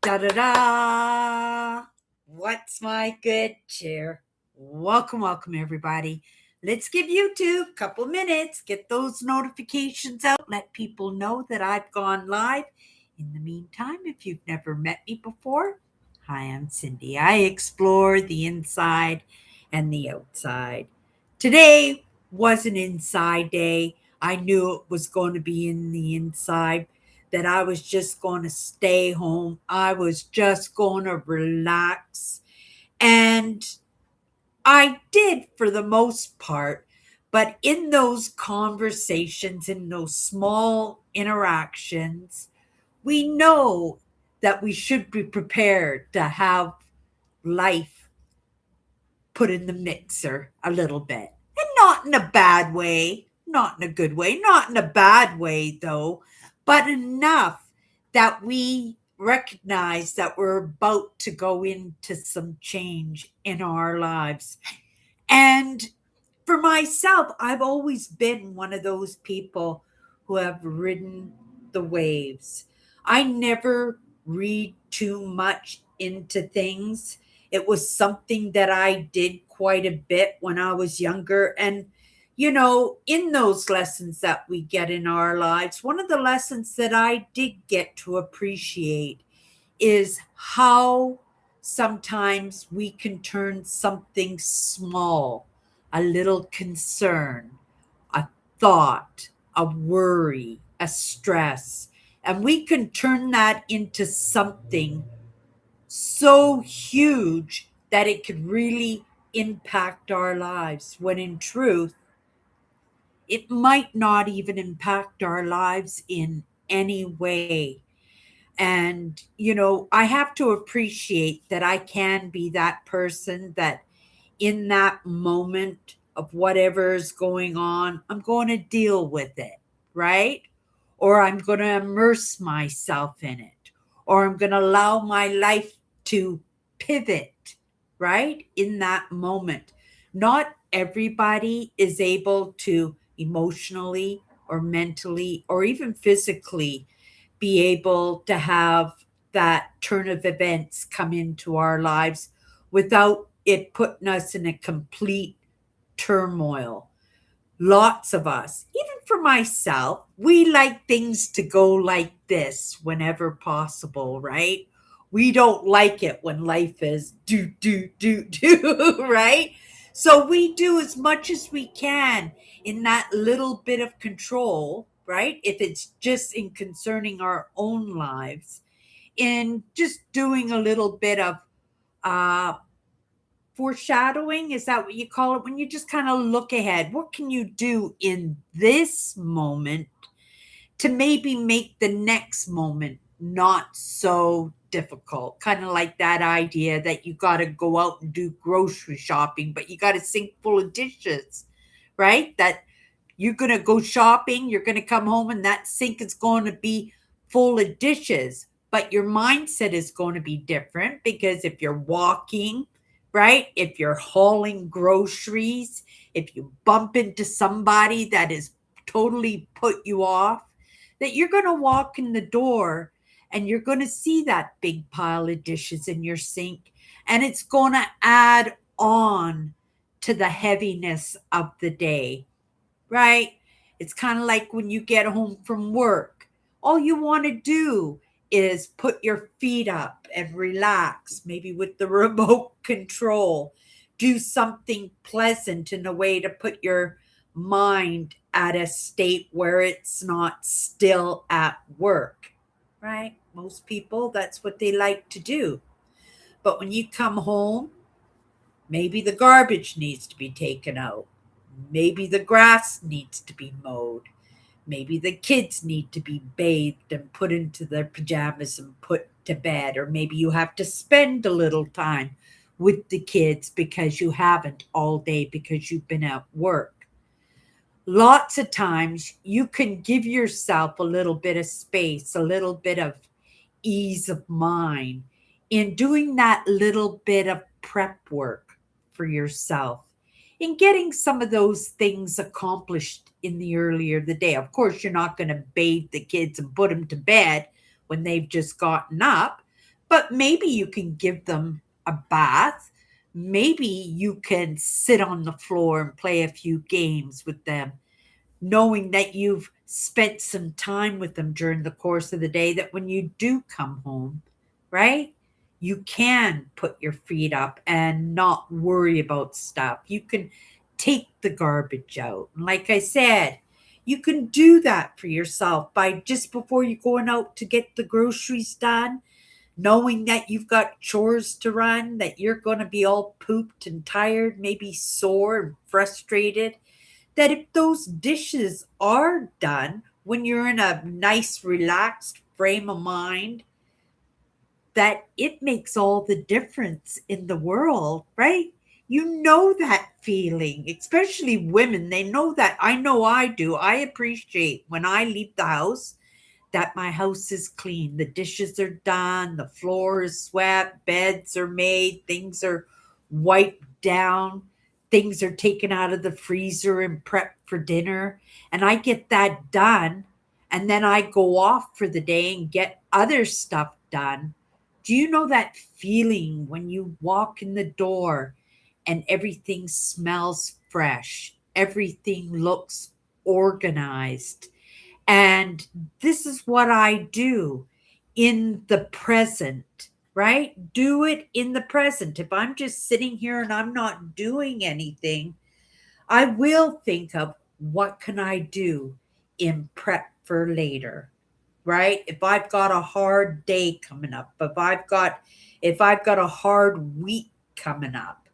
Da da da! What's my good cheer? Welcome, everybody. Let's give YouTube a couple minutes, get those notifications out, let people know that I've gone live. In the meantime, if you've never met me before, hi, I'm Cindy. I explore the inside and the outside. Today was an inside day. I knew it was going to be in the inside, that I was just going to stay home. I was just going to relax. And I did for the most part. But in those conversations, in those small interactions, we know that we should be prepared to have life put in the mixer a little bit. And not in a bad way, not in a good way, not in a bad way, though, but enough that we recognize that we're about to go into some change in our lives. And for myself, I've always been one of those people who have ridden the waves. I never read too much into things. It was something that I did quite a bit when I was younger. And, in those lessons that we get in our lives, one of the lessons that I did get to appreciate is how sometimes we can turn something small, a little concern, a thought, a worry, a stress, and we can turn that into something so huge that it could really impact our lives, when in truth, it might not even impact our lives in any way. And, I have to appreciate that I can be that person that in that moment of whatever's going on, I'm going to deal with it, right? Or I'm going to immerse myself in it, or I'm going to allow my life to pivot, right? In that moment. Not everybody is able to emotionally or mentally or even physically be able to have that turn of events come into our lives without it putting us in a complete turmoil. Lots of us, even for myself, we like things to go like this whenever possible, right? We don't like it when life is do, right? So we do as much as we can in that little bit of control, right? If it's just in concerning our own lives, in just doing a little bit of uh, foreshadowing. Is that what you call it? When you just kind of look ahead, what can you do in this moment to maybe make the next moment not so difficult? Kind of like that idea that you got to go out and do grocery shopping, but you got a sink full of dishes, right? That you're going to go shopping, you're going to come home, and that sink is going to be full of dishes. But your mindset is going to be different, because if you're walking, right? If you're hauling groceries, if you bump into somebody that is totally put you off, that you're going to walk in the door and you're going to see that big pile of dishes in your sink, and it's going to add on to the heaviness of the day, right? It's kind of like when you get home from work. All you want to do is put your feet up and relax, maybe with the remote control. Do something pleasant in a way to put your mind at a state where it's not still at work, right? Most people, that's what they like to do. But when you come home, maybe the garbage needs to be taken out. Maybe the grass needs to be mowed. Maybe the kids need to be bathed and put into their pajamas and put to bed. Or maybe you have to spend a little time with the kids because you haven't all day because you've been at work. Lots of times you can give yourself a little bit of space, a little bit of ease of mind in doing that little bit of prep work for yourself, in getting some of those things accomplished in the earlier the day. Of course, you're not going to bathe the kids and put them to bed when they've just gotten up, But maybe you can give them a bath. Maybe you can sit on the floor and play a few games with them, knowing that you've spent some time with them during the course of the day, that when you do come home, right, you can put your feet up and not worry about stuff. You can take the garbage out. And like I said, you can do that for yourself by just before you're going out to get the groceries done, knowing that you've got chores to run, that you're going to be all pooped and tired, maybe sore and frustrated, that if those dishes are done when you're in a nice, relaxed frame of mind, that it makes all the difference in the world, right? You know that feeling, especially women. They know that. I know I do. I appreciate when I leave the house that my house is clean. The dishes are done, the floor is swept, beds are made, things are wiped down, things are taken out of the freezer and prepped for dinner. And I get that done. And then I go off for the day and get other stuff done. Do you know that feeling when you walk in the door and everything smells fresh? Everything looks organized, and this is what I do in the present, right? Do it in the present. If I'm just sitting here and I'm not doing anything, I will think of what can I do in prep for later, right? If I've got a hard day coming up, if I've got a hard week coming up,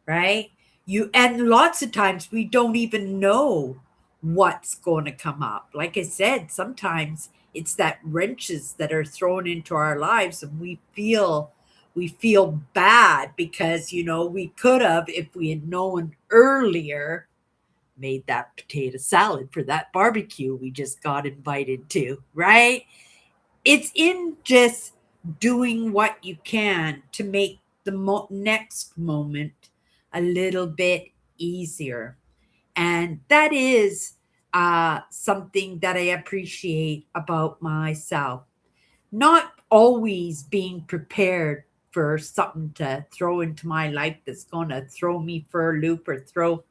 right? You and lots of times we don't even know what's going to come up. Like I said, sometimes it's that wrenches that are thrown into our lives and we feel bad because we could have, if we had known earlier, made that potato salad for that barbecue we just got invited to, right? It's in just doing what you can to make the next moment a little bit easier. And that is something that I appreciate about myself. Not always being prepared for something to throw into my life that's going to throw me for a loop or throw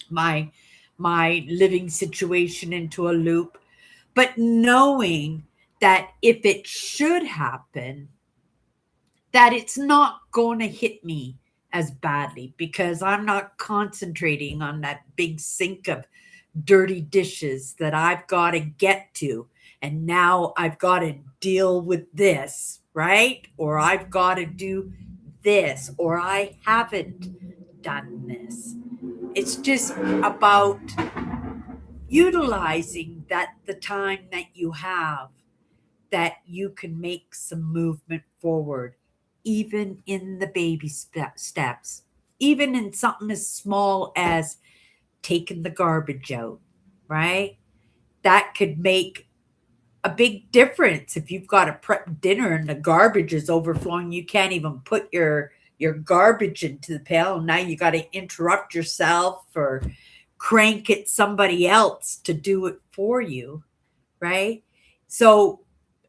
my my living situation into a loop, but knowing that if it should happen, that it's not going to hit me as badly because I'm not concentrating on that big sink of dirty dishes that I've got to get to. And now I've got to deal with this, right? Or I've got to do this, or I haven't done this. It's just about utilizing that the time that you have, that you can make some movement forward, even in the baby steps, even in something as small as taking the garbage out, right? That could make a big difference. If you've got a prep dinner and the garbage is overflowing, you can't even put your garbage into the pail. Now you got to interrupt yourself or crank it somebody else to do it for you, right? So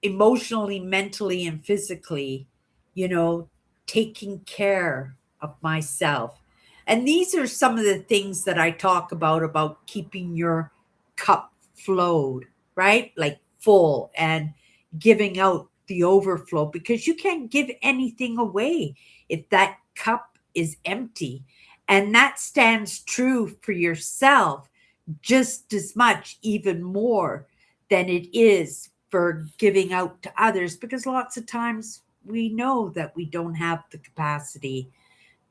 emotionally, mentally, and physically, you know, taking care of myself. And these are some of the things that I talk about keeping your cup flowed, right? Like full, and giving out the overflow, because you can't give anything away if that cup is empty. And that stands true for yourself just as much, even more than it is for giving out to others, because lots of times we know that we don't have the capacity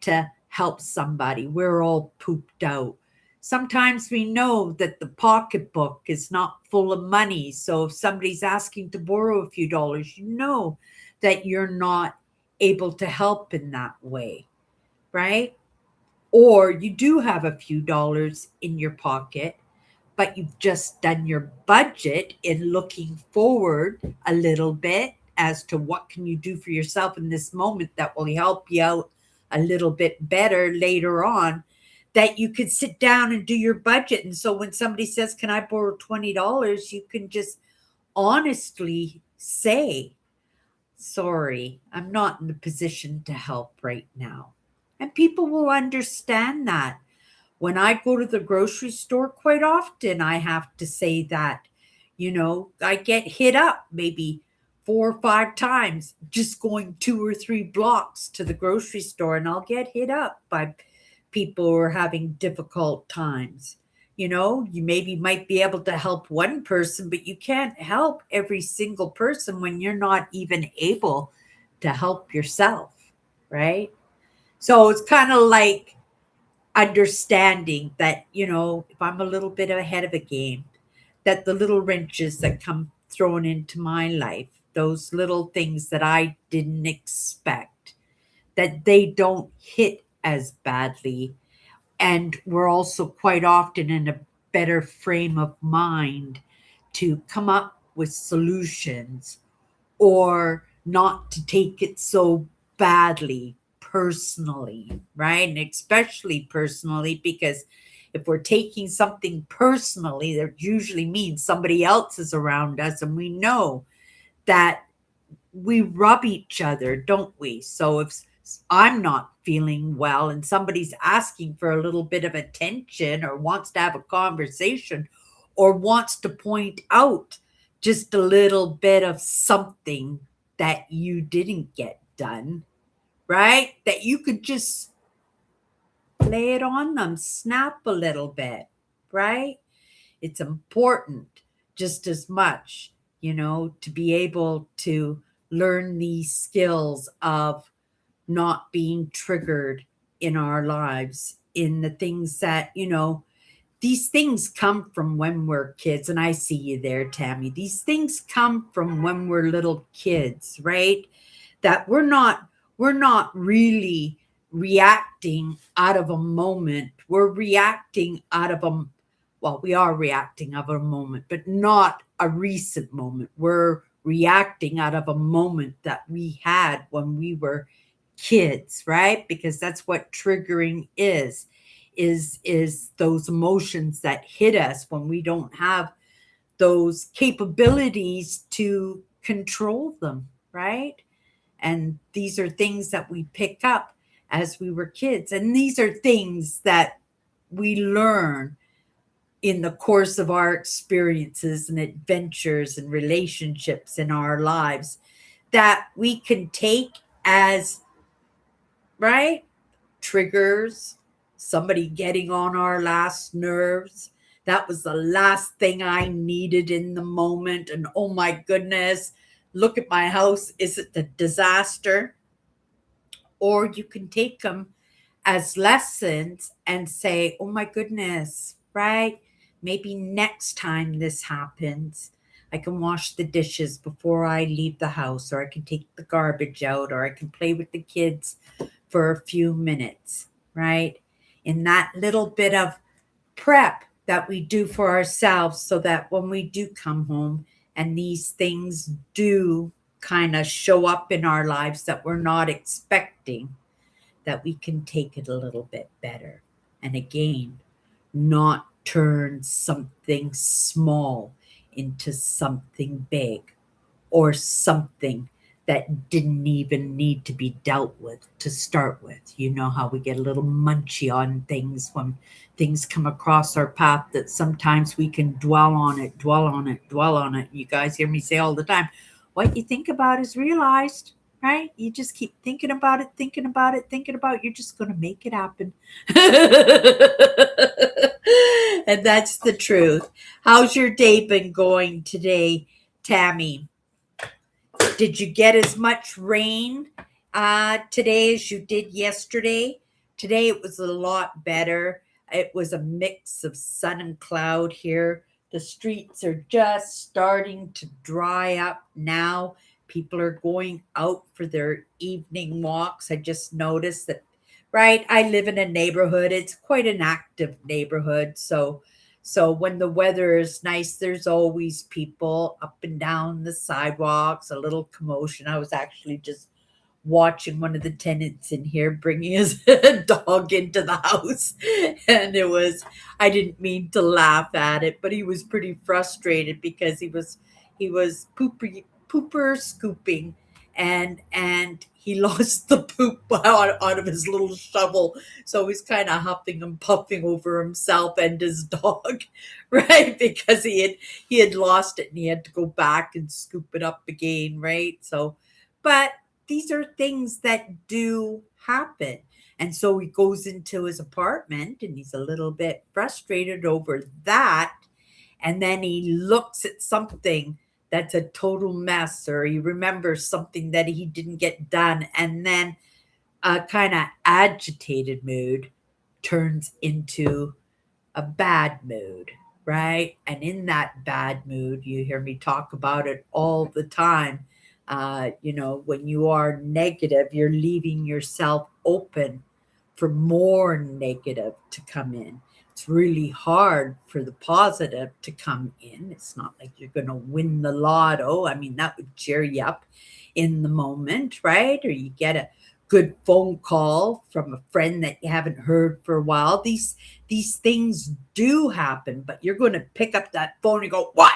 to help somebody. We're all pooped out. Sometimes we know that the pocketbook is not full of money. So if somebody's asking to borrow a few dollars, you know that you're not able to help in that way, right? Or you do have a few dollars in your pocket, but you've just done your budget in looking forward a little bit as to what can you do for yourself in this moment that will help you out a little bit better later on, that you could sit down and do your budget. And so when somebody says, can I borrow $20, you can just honestly say, sorry, I'm not in a position to help right now. And people will understand that. When I go to the grocery store, quite often I have to say that, I get hit up maybe 4 or 5 times just going 2 or 3 blocks to the grocery store, and I'll get hit up by people who are having difficult times. You maybe might be able to help one person, but you can't help every single person when you're not even able to help yourself, right? So it's kind of like understanding that, if I'm a little bit ahead of a game, that the little wrenches that come thrown into my life, those little things that I didn't expect, that they don't hit as badly. And we're also quite often in a better frame of mind to come up with solutions or not to take it so badly personally, right? And especially personally, because if we're taking something personally, that usually means somebody else is around us, and we know that we rub each other, don't we? So if I'm not feeling well and somebody's asking for a little bit of attention or wants to have a conversation or wants to point out just a little bit of something that you didn't get done, right? That you could just lay it on them, snap a little bit, right? It's important just as much, to be able to learn these skills of not being triggered in our lives, in the things that, these things come from when we're kids. And I see you there, Tammy. These things come from when we're little kids, right? That we're not really reacting out of a moment. We're reacting out of a well, we are reacting out of a moment, but not a recent moment. We're reacting out of a moment that we had when we were kids, right? Because that's what triggering is those emotions that hit us when we don't have those capabilities to control them, right? And these are things that we pick up as we were kids. And these are things that we learn in the course of our experiences and adventures and relationships in our lives that we can take as, right, triggers, somebody getting on our last nerves. That was the last thing I needed in the moment. And oh my goodness, look at my house. Is it a disaster? Or you can take them as lessons and say, oh my goodness, right? Maybe next time this happens, I can wash the dishes before I leave the house, or I can take the garbage out, or I can play with the kids for a few minutes, right? In that little bit of prep that we do for ourselves so that when we do come home and these things do kind of show up in our lives that we're not expecting, that we can take it a little bit better. And again, not turn something small into something big or something that didn't even need to be dealt with to start with. You know how we get a little munchy on things when things come across our path that sometimes we can dwell on it, dwell on it, dwell on it. You guys hear me say all the time, what you think about is realized, right? You just keep thinking about it, thinking about it, thinking about it. You're just going to make it happen. And that's the truth. How's your day been going today, Tammy? Did you get as much rain today as you did yesterday? Today it was a lot better. It was a mix of sun and cloud here. The streets are just starting to dry up now. People are going out for their evening walks. I just noticed that, right? I live in a neighborhood. It's quite an active neighborhood. So when the weather is nice, there's always people up and down the sidewalks, a little commotion. I was actually just watching one of the tenants in here bringing his dog into the house. And I didn't mean to laugh at it, but he was pretty frustrated because he was pooper scooping and he lost the poop out of his little shovel, so he's kind of huffing and puffing over himself and his dog, right? Because he had lost it and he had to go back and scoop it up again, right? So, but these are things that do happen. And so he goes into his apartment and he's a little bit frustrated over that. And then he looks at something that's a total mess, or he remembers something that he didn't get done. And then a kind of agitated mood turns into a bad mood, right? And in that bad mood, you hear me talk about it all the time. When you are negative, you're leaving yourself open for more negative to come in. It's really hard for the positive to come in. It's not like you're going to win the lotto. I mean, that would cheer you up in the moment, right? Or you get a good phone call from a friend that you haven't heard for a while. These things do happen, but you're going to pick up that phone and go, "What?"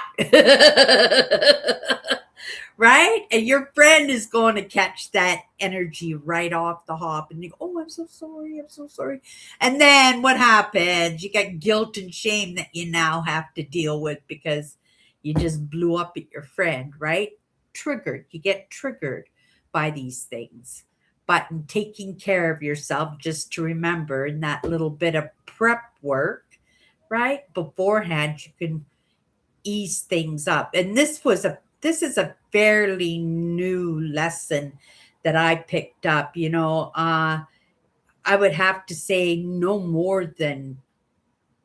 Right? And your friend is going to catch that energy right off the hop and you go, "Oh, I'm so sorry. I'm so sorry." And then what happens? You got guilt and shame that you now have to deal with because you just blew up at your friend, right? Triggered. You get triggered by these things. But in taking care of yourself, just to remember in that little bit of prep work, right? Beforehand, you can ease things up. And this is a fairly new lesson that I picked up. I would have to say no more than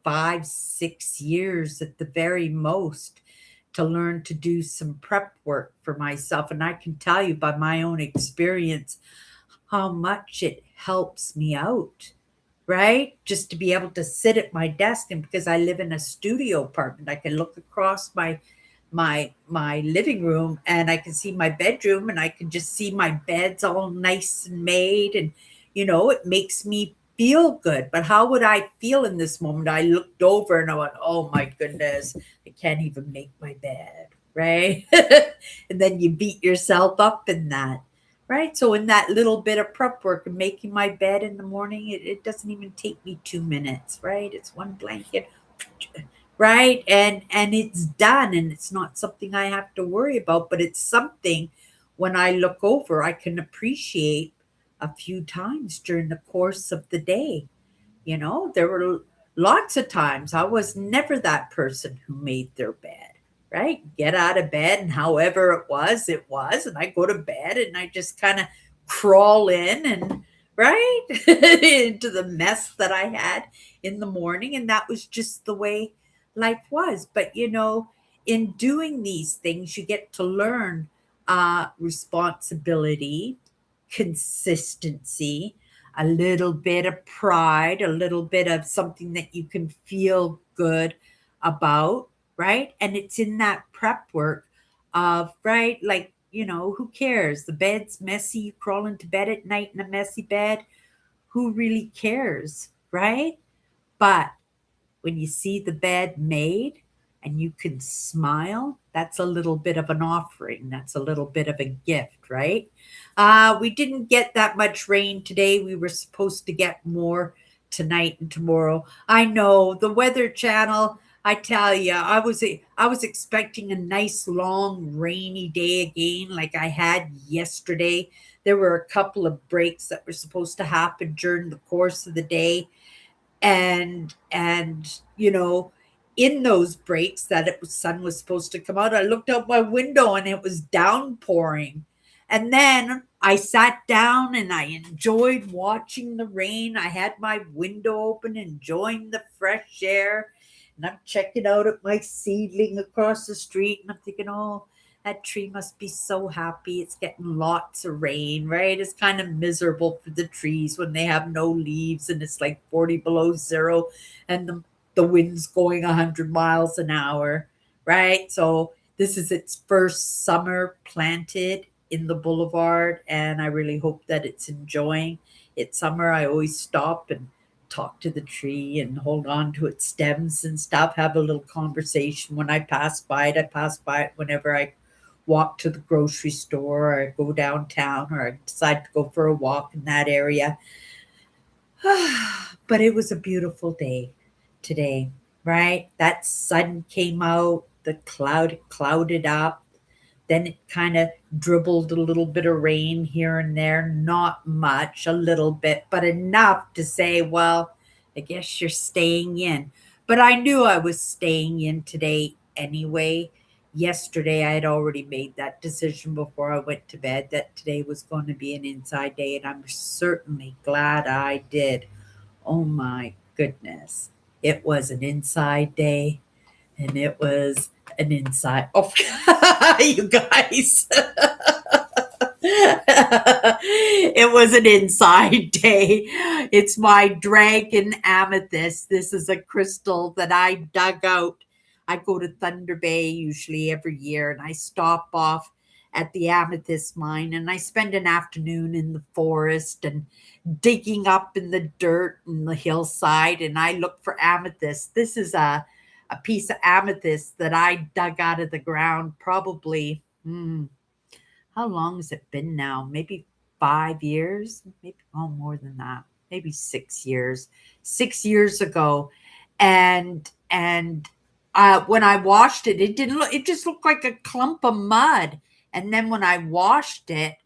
5, 6 years at the very most to learn to do some prep work for myself. And I can tell you by my own experience how much it helps me out, right? Just to be able to sit at my desk, and because I live in a studio apartment, I can look across my living room and I can see my bedroom and I can just see my beds all nice and made, and it makes me feel good. But how would I feel in this moment? I looked over and I went, "Oh my goodness, I can't even make my bed," right? And then you beat yourself up in that. Right. So in that little bit of prep work and making my bed in the morning, it doesn't even take me 2 minutes, right? It's one blanket, right? And it's done, and it's not something I have to worry about, but it's something when I look over, I can appreciate a few times during the course of the day. There were lots of times I was never that person who made their bed, right? Get out of bed, and however it was. And I go to bed and I just kind of crawl in and, right, into the mess that I had in the morning. And that was just the way life was. But, in doing these things, you get to learn responsibility, consistency, a little bit of pride, a little bit of something that you can feel good about, right? And it's in that prep work of, right, like, who cares? The bed's messy, you crawl into bed at night in a messy bed. Who really cares, right? But when you see the bed made and you can smile, that's a little bit of an offering. That's a little bit of a gift, right? We didn't get that much rain today. We were supposed to get more tonight and tomorrow. I know the Weather Channel. I tell you, I was expecting a nice long rainy day again, like I had yesterday. There were a couple of breaks that were supposed to happen during the course of the day, and in those breaks that sun was supposed to come out, I looked out my window and it was downpouring. And then I sat down and I enjoyed watching the rain. I had my window open, enjoying the fresh air, and I'm checking out at my seedling across the street, and I'm thinking, "Oh, that tree must be so happy. It's getting lots of rain," right? It's kind of miserable for the trees when they have no leaves and it's like 40 below zero and the wind's going 100 miles an hour, right? So this is its first summer planted in the boulevard, and I really hope that it's enjoying its summer. I always stop and talk to the tree and hold on to its stems and stuff, have a little conversation when I pass by it. I pass by it whenever I walk to the grocery store, or I go downtown, or I decide to go for a walk in that area. But it was a beautiful day today, right? That sun came out, the cloud clouded up, then it kind of dribbled a little bit of rain here and there, not much, a little bit, but enough to say, well, I guess you're staying in. But I knew I was staying in today anyway. Yesterday, I had already made that decision before I went to bed that today was going to be an inside day, and I'm certainly glad I did. Oh my goodness. It was an inside day, and it was an inside. Oh, you guys. It was an inside day. It's my dragon amethyst. This is a crystal that I dug out. I go to Thunder Bay usually every year, and I stop off at the amethyst mine, and I spend an afternoon in the forest and digging up in the dirt and the hillside, and I look for amethyst. This is a piece of amethyst that I dug out of the ground probably, how long has it been now? Maybe 5 years, maybe more than that, maybe 6 years. 6 years ago, and when I washed it, it didn't look. It just looked like a clump of mud. And then when I washed it,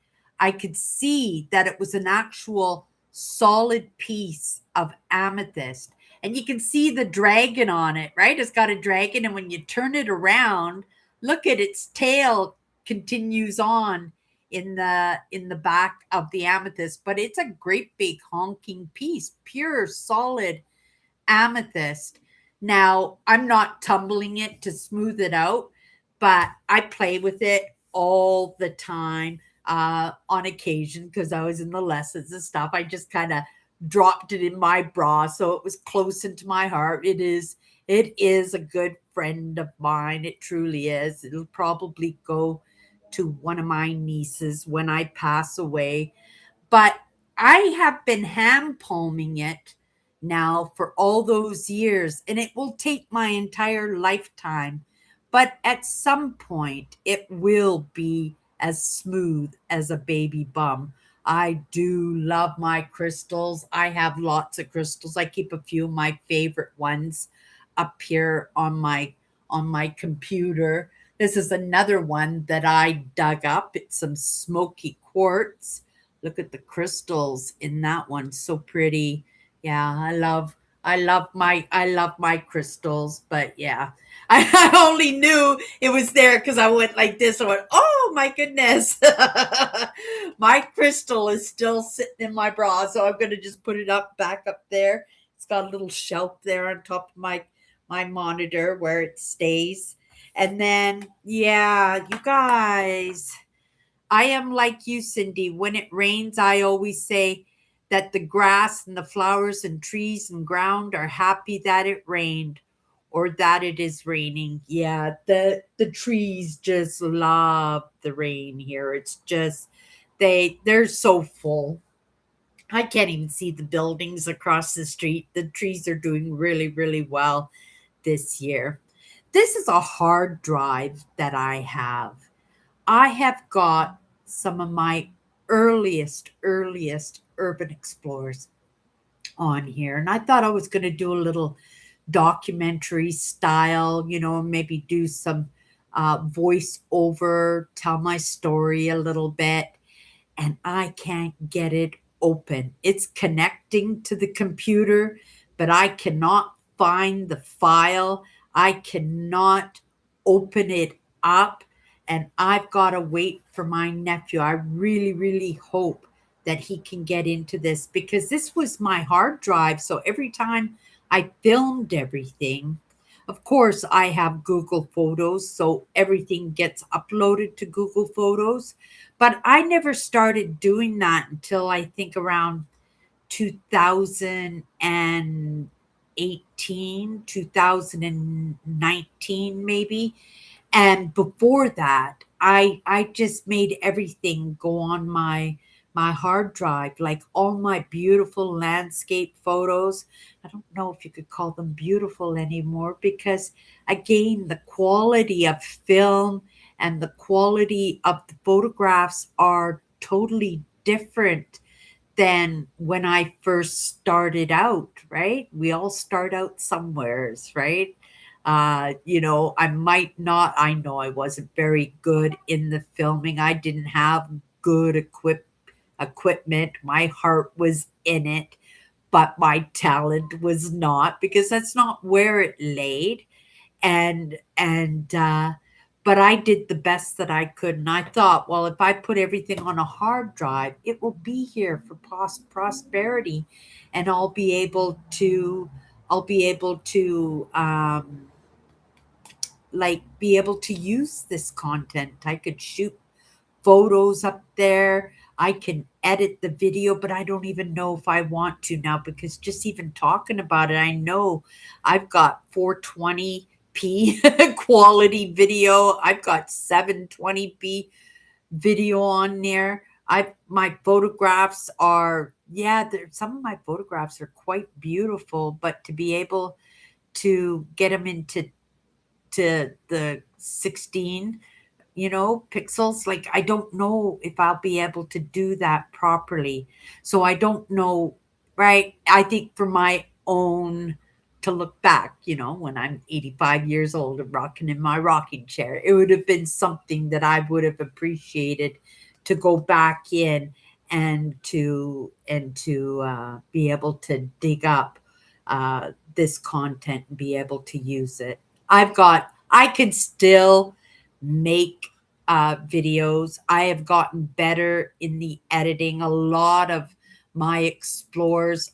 I could see that it was an actual solid piece of amethyst. And you can see the dragon on it, right? It's got a dragon, and when you turn it around, look at its tail continues on in the back of the amethyst, but it's a great big honking piece, pure solid amethyst. Now, I'm not tumbling it to smooth it out, but I play with it all the time, on occasion, because I was in the lessons and stuff. I just kind of dropped it in my bra, so it was close into my heart. It is a good friend of mine. It truly is. It'll probably go to one of my nieces when I pass away, but I have been hand palming it now for all those years, and it will take my entire lifetime. But at some point, it will be as smooth as a baby bum. I do love my crystals. I have lots of crystals. I keep a few of my favorite ones up here on my computer. This is another one that I dug up. It's some smoky quartz. Look at the crystals in that one. So pretty. Yeah, I love my crystals, but yeah. I only knew it was there because I went like this. I went, oh my goodness. My crystal is still sitting in my bra, so I'm gonna just put it up back up there. It's got a little shelf there on top of my monitor where it stays. And then, yeah, you guys, I am like you, Cindy. When it rains, I always say that the grass and the flowers and trees and ground are happy that it rained or that it is raining. Yeah, the trees just love the rain here. It's just they're so full. I can't even see the buildings across the street. The trees are doing really, really well this year. This is a hard drive that I have. I have got some of my earliest urban explorers on here. And I thought I was going to do a little documentary style, maybe do some voice over, tell my story a little bit, and I can't get it open. It's connecting to the computer, but I cannot find the file. I cannot open it up, and I've got to wait for my nephew. I really, really hope that he can get into this because this was my hard drive. So every time I filmed everything, of course, I have Google Photos, so everything gets uploaded to Google Photos. But I never started doing that until I think around 2018, 2019, maybe. And before that, I just made everything go on my hard drive, like all my beautiful landscape photos. I don't know if you could call them beautiful anymore because again, the quality of film and the quality of the photographs are totally different than when I first started out, right? We all start out somewheres, right? I might not, I know I wasn't very good in the filming. I didn't have good equipment. My heart was in it, but my talent was not, because that's not where it laid. And but I did the best that I could, and I thought, well, if I put everything on a hard drive, it will be here for prosperity, and I'll be able to like be able to use this content. I could shoot photos up there. I can edit the video, but I don't even know if I want to now, because just even talking about it, I know I've got 420p quality video. I've got 720p video on there. My photographs are, yeah, some of my photographs are quite beautiful, but to be able to get them into the 16 pixels, like, I don't know if I'll be able to do that properly. So I don't know, right? I think for my own, to look back, when I'm 85 years old and rocking in my rocking chair, it would have been something that I would have appreciated to go back in and to be able to dig up this content and be able to use it. I can still make videos. I have gotten better in the editing. A lot of my explores,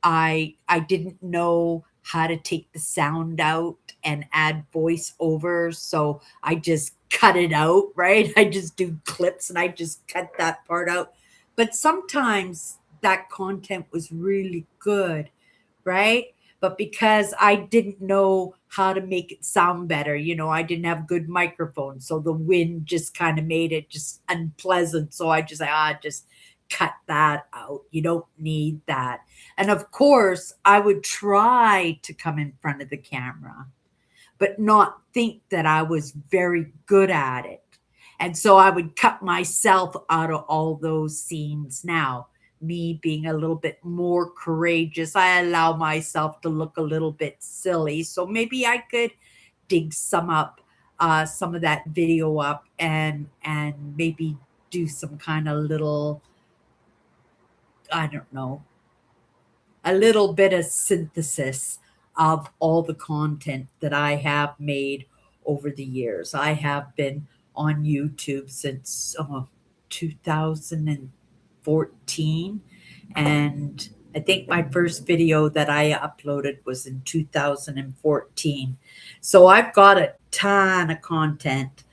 I didn't know how to take the sound out and add voiceover, so I just cut it out, right? I just do clips and I just cut that part out. But sometimes that content was really good, right? But because I didn't know how to make it sound better, I didn't have good microphones, so the wind just kind of made it just unpleasant. So I just cut that out. You don't need that. And of course, I would try to come in front of the camera, but not think that I was very good at it. And so I would cut myself out of all those scenes now. Me being a little bit more courageous, I allow myself to look a little bit silly. So maybe I could dig some of that video up, and maybe do some kind of little, I don't know, a little bit of synthesis of all the content that I have made over the years. I have been on YouTube since 2014, and I think my first video that I uploaded was in 2014. So I've got a ton of content,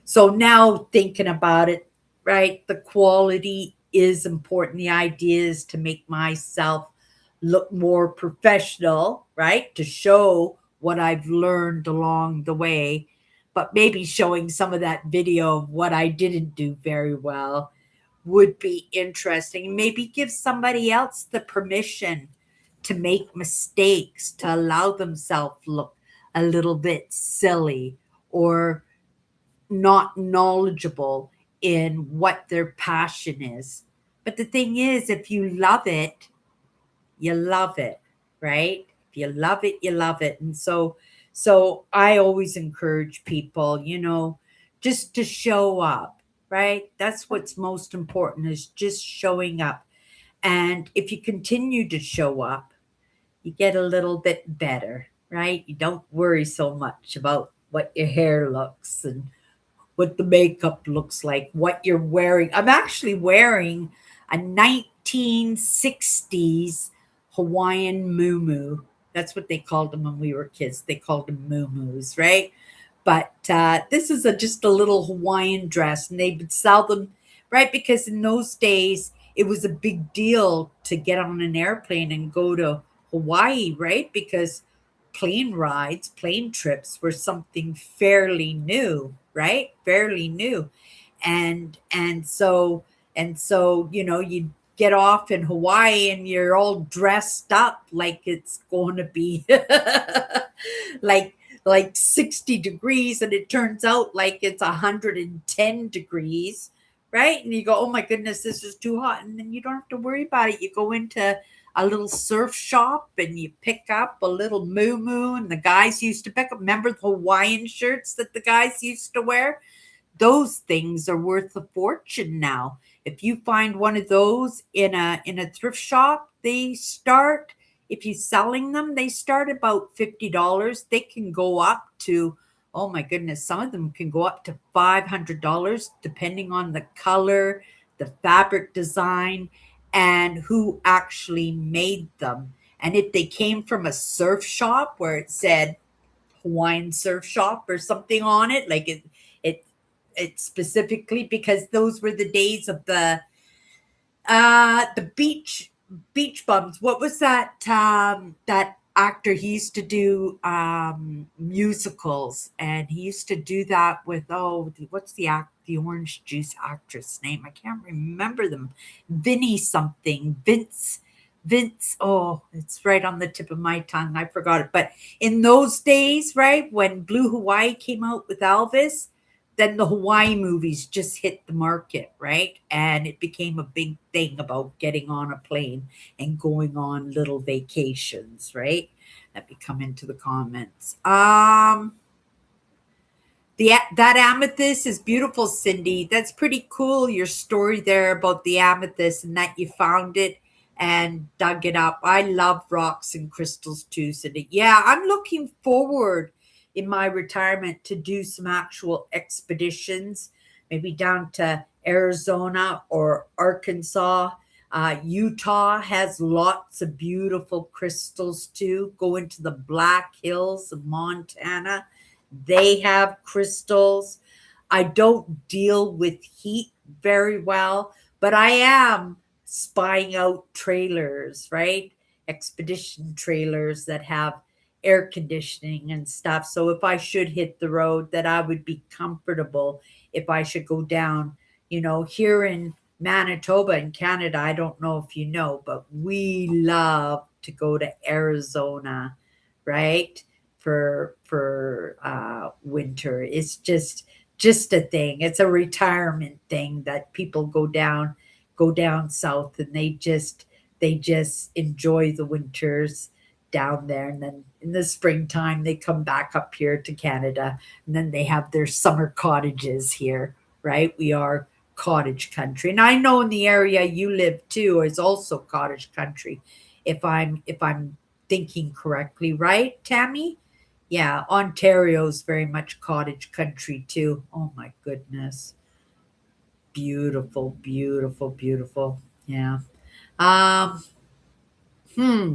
So now thinking about it, right, the quality is important. The idea is to make myself look more professional, right? To show what I've learned along the way, but maybe showing some of that video of what I didn't do very well would be interesting. Maybe give somebody else the permission to make mistakes, to allow themselves look a little bit silly or not knowledgeable in what their passion is. But the thing is, if you love it, you love it, right? If you love it, you love it. And so I always encourage people, just to show up, right? That's what's most important, is just showing up. And if you continue to show up, you get a little bit better, right? You don't worry so much about what your hair looks and what the makeup looks like, what you're wearing. I'm actually wearing a 1960s Hawaiian muumuu. That's what they called them when we were kids. They called them muumuus, right? But this is just a little Hawaiian dress, and they would sell them, right? Because in those days, it was a big deal to get on an airplane and go to Hawaii, right? Because plane trips were something fairly new, right? Fairly new. And so you get off in Hawaii and you're all dressed up like it's going to be like like 60 degrees and it turns out like it's 110 degrees, right? And you go, oh my goodness, this is too hot. And then you don't have to worry about it. You go into a little surf shop and you pick up a little moo and the guys used to pick up. Remember the Hawaiian shirts that the guys used to wear? Those things are worth a fortune now. If you find one of those in a thrift shop, they start, if you're selling them, they start about $50. They can go up to, oh my goodness, some of them can go up to $500 depending on the color, the fabric design, and who actually made them. And if they came from a surf shop where it said Hawaiian surf shop or something on it, like it it specifically, because those were the days of the beach bums. What was that that actor? He used to do musicals, and he used to do that with, what's the orange juice actress name? I can't remember them. Vinny something. Vince, oh, it's right on the tip of my tongue. I forgot it. But in those days, right, when Blue Hawaii came out with Elvis, then the Hawaii movies just hit the market, right? And it became a big thing about getting on a plane and going on little vacations, right? Let me come into the comments. That amethyst is beautiful, Cindy. That's pretty cool. Your story there about the amethyst and that you found it and dug it up. I love rocks and crystals too, Cindy. Yeah, I'm looking forward in my retirement to do some actual expeditions, maybe down to Arizona or Arkansas. Utah has lots of beautiful crystals too. Go into the Black Hills of Montana. They have crystals. I don't deal with heat very well, but I am spying out trailers, right? Expedition trailers that have air conditioning and stuff. So if I should hit the road, that I would be comfortable if I should go down, here in Manitoba in Canada. I don't know if you know, but we love to go to Arizona, right? For winter. It's just a thing. It's a retirement thing that people go down south, and they just enjoy the winters down there, and then in the springtime they come back up here to Canada, and then they have their summer cottages here, right? We are cottage country, and I know in the area you live too is also cottage country, if I'm thinking correctly, right, Tammy? Yeah, Ontario's very much cottage country too. Oh my goodness. Beautiful, beautiful, beautiful. Yeah. Um, hmm.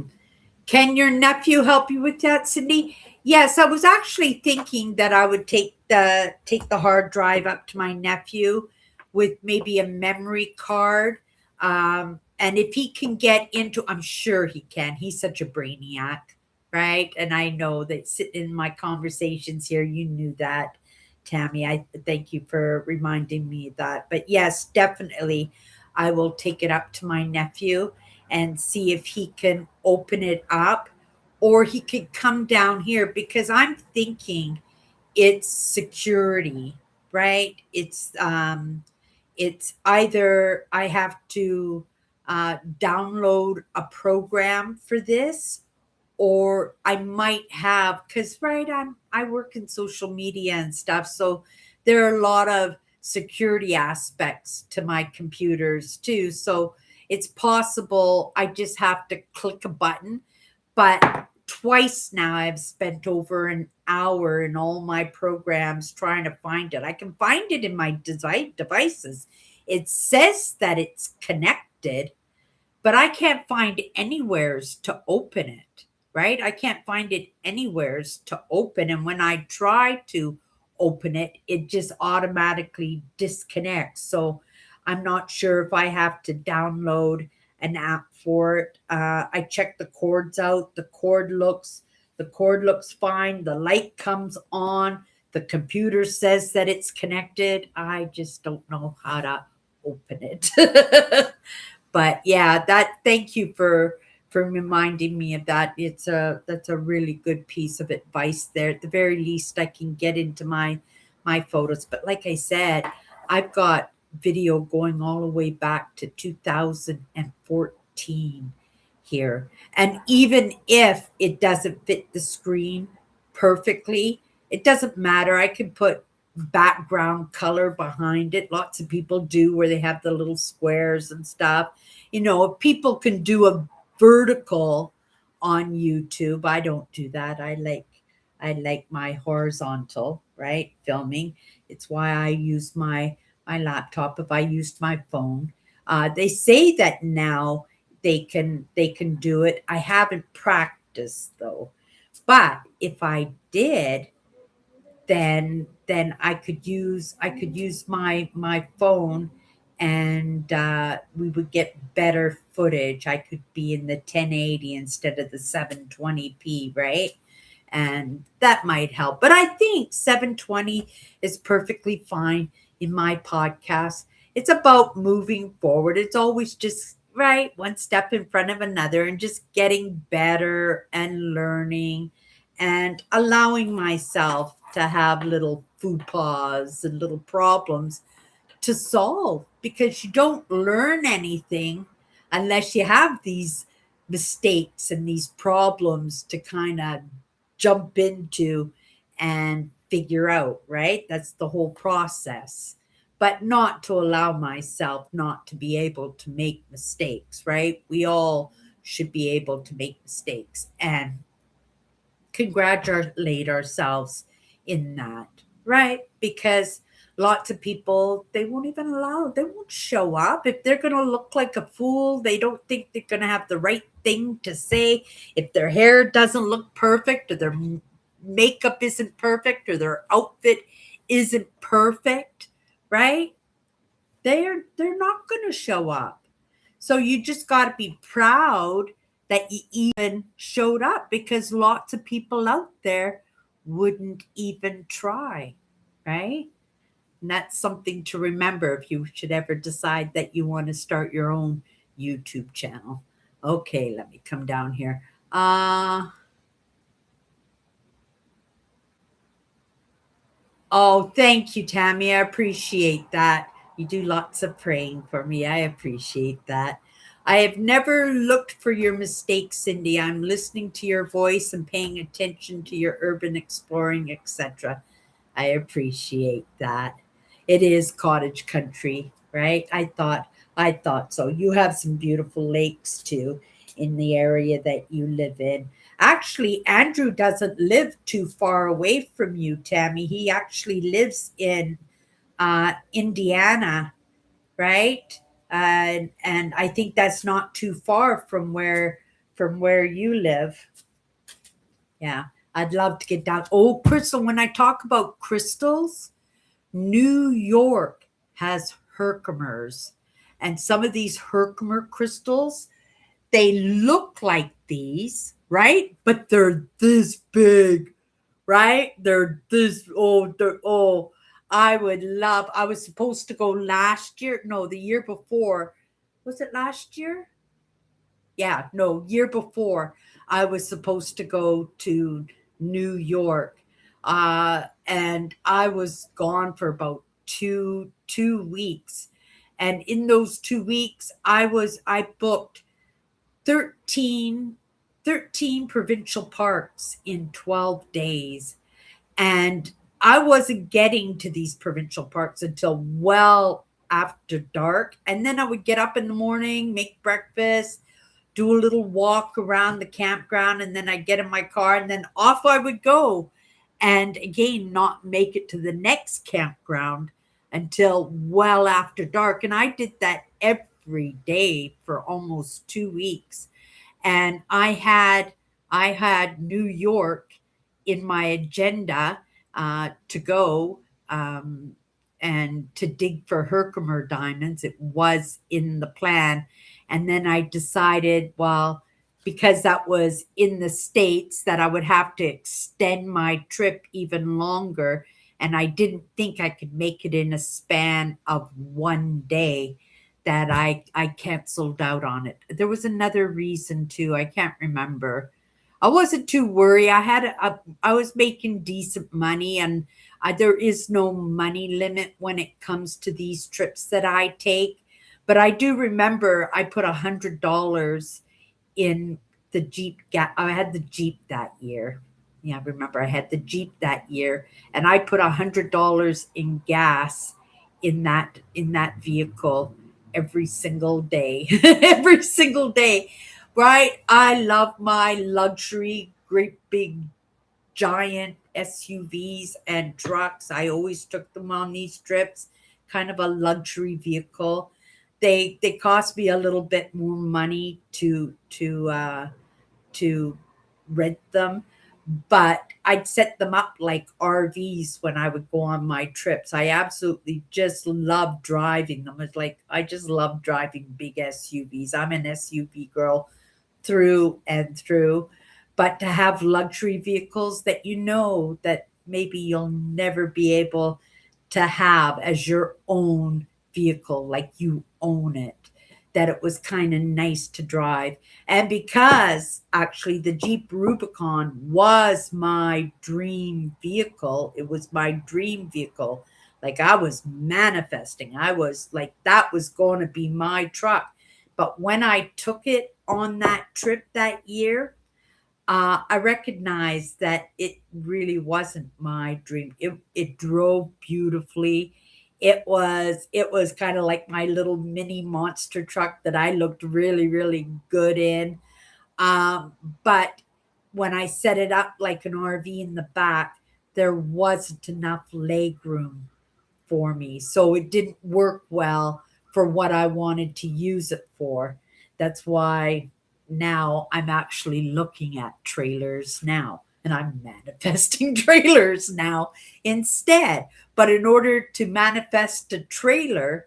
Can your nephew help you with that, Cindy? Yes, I was actually thinking that I would take the hard drive up to my nephew with maybe a memory card. And if he can get into, I'm sure he can. He's such a brainiac, right? And I know that sitting in my conversations here, you knew that, Tammy. I thank you for reminding me of that. But yes, definitely, I will take it up to my nephew and see if he can open it up, or he could come down here, because I'm thinking it's security, right? It's either I have to download a program for this, or I might have, because right, I work in social media and stuff, so there are a lot of security aspects to my computers too. So it's possible I just have to click a button, but twice now I've spent over an hour in all my programs trying to find it. I can find it in my devices. It says that it's connected, but I can't find anywheres to open it, right? I can't find it anywheres to open. And when I try to open it, it just automatically disconnects. So I'm not sure if I have to download an app for it. I checked the cords out. The cord looks fine. The light comes on. The computer says that it's connected. I just don't know how to open it. But yeah, that thank you for for reminding me of that. That's a really good piece of advice there. At the very least, I can get into my photos. But like I said, I've got video going all the way back to 2014 here. And even if it doesn't fit the screen perfectly, it doesn't matter. I can put background color behind it. Lots of people do where they have the little squares and stuff. If people can do a vertical on YouTube, I don't do that. I like my horizontal, right? Filming. It's why I use my laptop if I used my phone. They say that now they can do it. I haven't practiced though. But if I did, then I could use my phone, and we would get better footage. I could be in the 1080 instead of the 720p, right? And that might help. But I think 720 is perfectly fine in my podcast. It's about moving forward. It's always just right, one step in front of another, and just getting better and learning and allowing myself to have little food pause and little problems to solve, because you don't learn anything unless you have these mistakes and these problems to kind of jump into and figure out, right? That's the whole process. But not to allow myself not to be able to make mistakes, right? We all should be able to make mistakes and congratulate ourselves in that, right? Because lots of people, they won't show up. If they're going to look like a fool, they don't think they're going to have the right thing to say. If their hair doesn't look perfect, or their makeup isn't perfect, or their outfit isn't perfect, right? They're not going to show up. So you just got to be proud that you even showed up, because lots of people out there wouldn't even try, right? And that's something to remember if you should ever decide that you want to start your own YouTube channel. Okay, let me come down here. Oh, thank you, Tammy. I appreciate that. You do lots of praying for me. I appreciate that. I have never looked for your mistakes, Cindy. I'm listening to your voice and paying attention to your urban exploring, etc. I appreciate that. It is cottage country, right? I thought so. You have some beautiful lakes too in the area that you live in. Actually, Andrew doesn't live too far away from you, Tammy. He actually lives in Indiana, right? And I think that's not too far from where you live. Yeah, I'd love to get down. Oh, crystal! When I talk about crystals, New York has Herkimers, and some of these Herkimer crystals, they look like these, right? But they're this big, right? They're I was supposed to go last year. No, the year before. Was it last year? Yeah, no, year before. I was supposed to go to New York. And I was gone for about two weeks. And in those 2 weeks, I booked 13 13 provincial parks in 12 days. And I wasn't getting to these provincial parks until well after dark. And then I would get up in the morning, make breakfast, do a little walk around the campground, and then I'd get in my car, and then off I would go. And again, not make it to the next campground until well after dark. And I did that every day for almost 2 weeks. And I had New York in my agenda to go, and to dig for Herkimer diamonds. It was in the plan. And then I decided, well, because that was in the States, that I would have to extend my trip even longer. And I didn't think I could make it in a span of one day. that I canceled out on it. There was another reason too. I can't remember. I wasn't too worried. I was making decent money, and there is no money limit when it comes to these trips that I take. But I do remember I put $100 in the Jeep. I had the Jeep that year. Yeah, I remember I had the Jeep that year, and I put $100 in gas in that vehicle every single day, every single day. Right? I love my luxury, great big giant SUVs and trucks. I always took them on these trips, kind of a luxury vehicle. They cost me a little bit more money to rent them, but I'd set them up like RVs when I would go on my trips. I absolutely just love driving them. It's like I just love driving big SUVs. I'm an SUV girl through and through. But to have luxury vehicles that you know that maybe you'll never be able to have as your own vehicle, like you own it, that it was kind of nice to drive. And because actually the Jeep Rubicon was my dream vehicle, it was my dream vehicle. Like I was manifesting, I was like, that was going to be my truck. But when I took it on that trip that year, I recognized that it really wasn't my dream. It drove beautifully. It was kind of like my little mini monster truck that I looked really really good in. Um, but when I set it up like an RV in the back, there wasn't enough leg room for me. So it didn't work well for what I wanted to use it for. That's why now I'm actually looking at trailers now and I'm manifesting trailers now instead. But in order to manifest a trailer,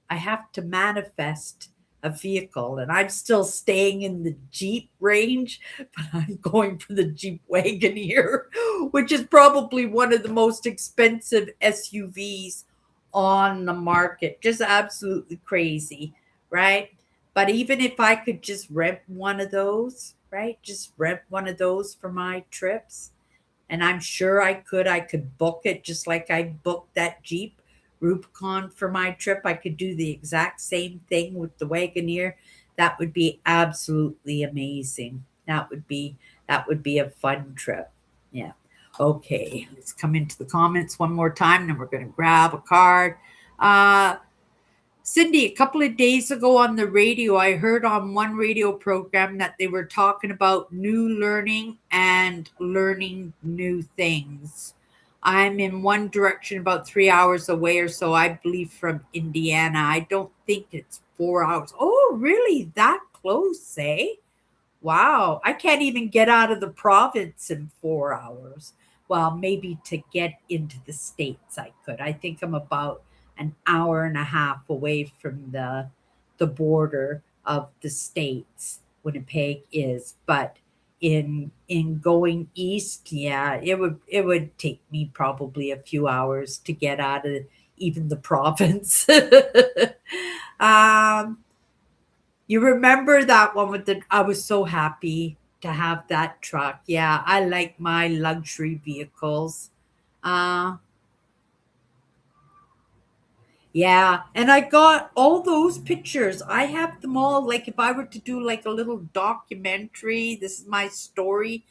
I have to manifest a vehicle, and I'm still staying in the Jeep range, but I'm going for the Jeep Wagoneer, which is probably one of the most expensive SUVs on the market. Just absolutely crazy, right? But even if I could just rent one of those, right? Just rent one of those for my trips, and I'm sure I could book it just like I booked that Jeep Rubicon for my trip. I could do the exact same thing with the Wagoneer. That would be absolutely amazing. That would be a fun trip. Yeah. Okay, let's come into the comments one more time, then we're going to grab a card. Uh, Cindy, a couple of days ago on the radio, I heard on one radio program that they were talking about new learning and learning new things. I'm in one direction about 3 hours away or so, I believe, from Indiana. I don't think it's 4 hours. Oh, really? That close, eh? Wow, I can't even get out of the province in 4 hours. Well, maybe to get into the States, I could. I think I'm about an hour and a half away from the border of the States, Winnipeg is. But in going east, yeah, it would take me probably a few hours to get out of even the province. um, you remember that one with the I was so happy to have that truck. Yeah, I like my luxury vehicles. Uh yeah, and I got all those pictures. I have them all. Like if I were to do like a little documentary, this is my story,